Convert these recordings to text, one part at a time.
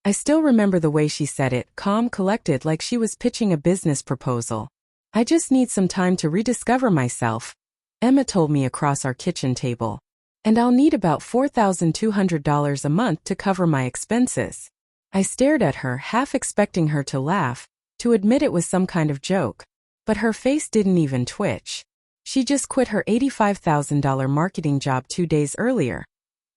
I still remember the way she said it, calm, collected, like she was pitching a business proposal. I just need some time to rediscover myself, Emma told me across our kitchen table. And I'll need about $4,200 a month to cover my expenses. I stared at her, half expecting her to laugh, to admit it was some kind of joke. But her face didn't even twitch. She just quit her $85,000 marketing job 2 days earlier.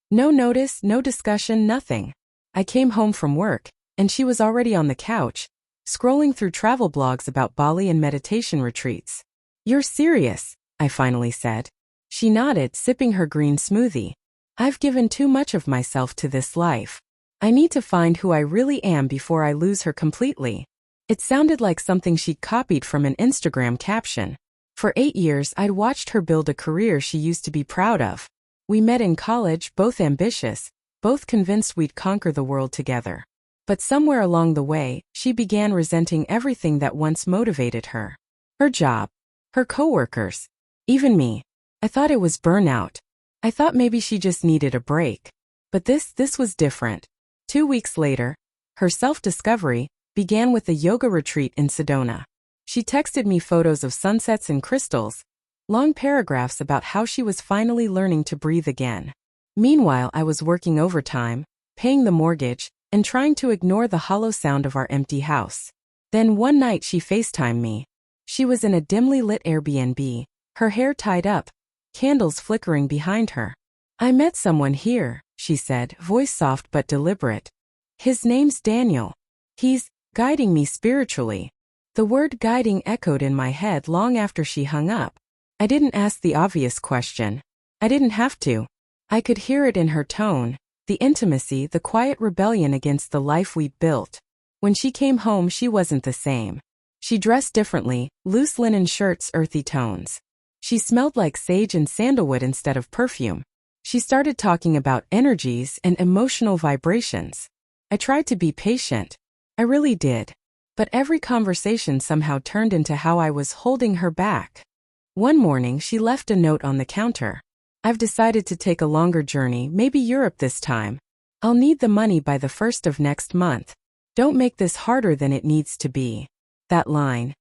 No notice, no discussion, nothing. I came home from work, and she was already on the couch, scrolling through travel blogs about Bali and meditation retreats. "You're serious," I finally said. She nodded, sipping her green smoothie. "I've given too much of myself to this life. I need to find who I really am before I lose her completely." It sounded like something she'd copied from an Instagram caption. For 8 years, I'd watched her build a career she used to be proud of. We met in college, both ambitious, both convinced we'd conquer the world together. But somewhere along the way, she began resenting everything that once motivated her. Her job, her coworkers, even me. I thought it was burnout. I thought maybe she just needed a break. But this was different. 2 weeks later, her self-discovery began with a yoga retreat in Sedona. She texted me photos of sunsets and crystals, long paragraphs about how she was finally learning to breathe again. Meanwhile, I was working overtime, paying the mortgage, and trying to ignore the hollow sound of our empty house. Then one night she FaceTimed me. She was in a dimly lit Airbnb, her hair tied up, candles flickering behind her. "I met someone here," she said, voice soft but deliberate. "His name's Daniel. He's guiding me spiritually." The word guiding echoed in my head long after she hung up. I didn't ask the obvious question. I didn't have to. I could hear it in her tone, the intimacy, the quiet rebellion against the life we'd built. When she came home, she wasn't the same. She dressed differently, loose linen shirts, earthy tones. She smelled like sage and sandalwood instead of perfume. She started talking about energies and emotional vibrations. I tried to be patient. I really did. But every conversation somehow turned into how I was holding her back. One morning, she left a note on the counter. "I've decided to take a longer journey, maybe Europe this time. I'll need the money by the 1st of next month. Don't make this harder than it needs to be." That line,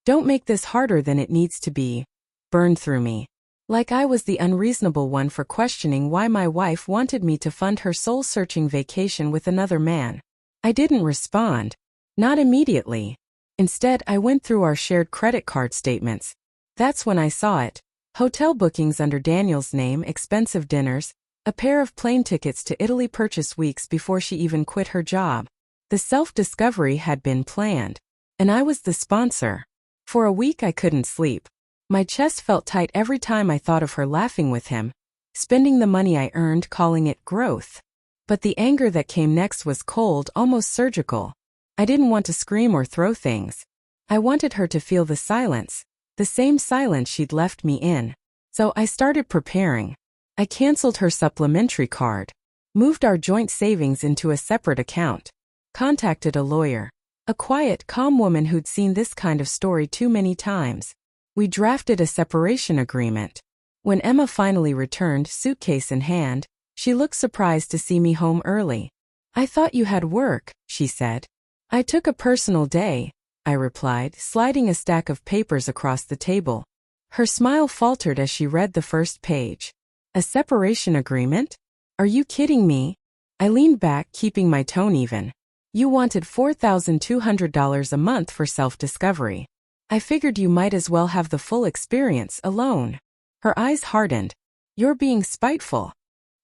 "Don't make this harder than it needs to be," burned through me. Like I was the unreasonable one for questioning why my wife wanted me to fund her soul-searching vacation with another man. I didn't respond. Not immediately. Instead, I went through our shared credit card statements. That's when I saw it. Hotel bookings under Daniel's name, expensive dinners, a pair of plane tickets to Italy purchased weeks before she even quit her job. The self-discovery had been planned. And I was the sponsor. For a week I couldn't sleep. My chest felt tight every time I thought of her laughing with him, spending the money I earned calling it growth. But the anger that came next was cold, almost surgical. I didn't want to scream or throw things. I wanted her to feel the silence, the same silence she'd left me in. So I started preparing. I canceled her supplementary card, moved our joint savings into a separate account, contacted a lawyer, a quiet, calm woman who'd seen this kind of story too many times. We drafted a separation agreement. When Emma finally returned, suitcase in hand, she looked surprised to see me home early. "I thought you had work," she said. "I took a personal day," I replied, sliding a stack of papers across the table. Her smile faltered as she read the first page. "A separation agreement? Are you kidding me?" I leaned back, keeping my tone even. "You wanted $4,200 a month for self-discovery. I figured you might as well have the full experience alone." Her eyes hardened. "You're being spiteful."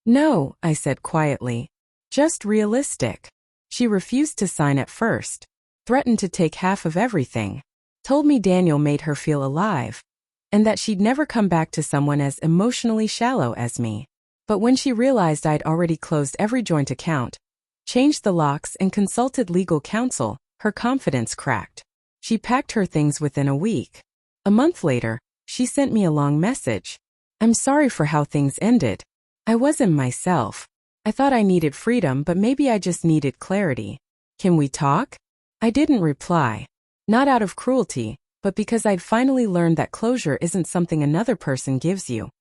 "No," I said quietly. "Just realistic." She refused to sign at first. Threatened to take half of everything. Told me Daniel made her feel alive. And that she'd never come back to someone as emotionally shallow as me. But when she realized I'd already closed every joint account, changed the locks, and consulted legal counsel, her confidence cracked. She packed her things within a week. A month later, she sent me a long message. "I'm sorry for how things ended. I wasn't myself. I thought I needed freedom, but maybe I just needed clarity. Can we talk?" I didn't reply. Not out of cruelty, but because I'd finally learned that closure isn't something another person gives you.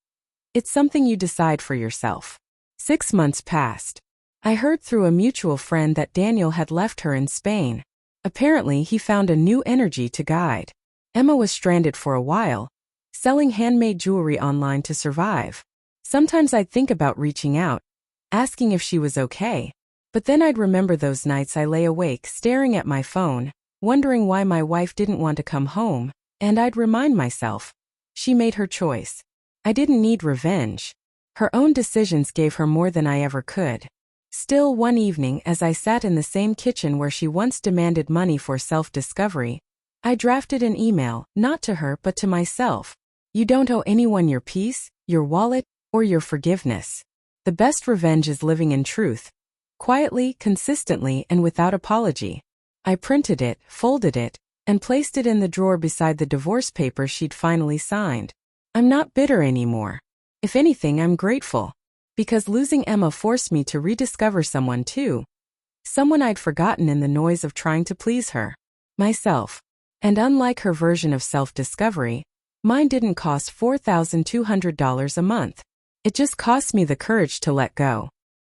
It's something you decide for yourself. 6 months passed. I heard through a mutual friend that Daniel had left her in Spain. Apparently, he found a new energy to guide. Emma was stranded for a while, selling handmade jewelry online to survive. Sometimes I'd think about reaching out, asking if she was okay. But then I'd remember those nights I lay awake staring at my phone, wondering why my wife didn't want to come home, and I'd remind myself, she made her choice. I didn't need revenge. Her own decisions gave her more than I ever could. Still, one evening, as I sat in the same kitchen where she once demanded money for self-discovery, I drafted an email, not to her but to myself. You don't owe anyone your peace, your wallet, or your forgiveness. The best revenge is living in truth. Quietly, consistently, and without apology. I printed it, folded it, and placed it in the drawer beside the divorce papers she'd finally signed. I'm not bitter anymore. If anything, I'm grateful. Because losing Emma forced me to rediscover someone too. Someone I'd forgotten in the noise of trying to please her. Myself. And unlike her version of self-discovery, mine didn't cost $4,200 a month. It just cost me the courage to let go.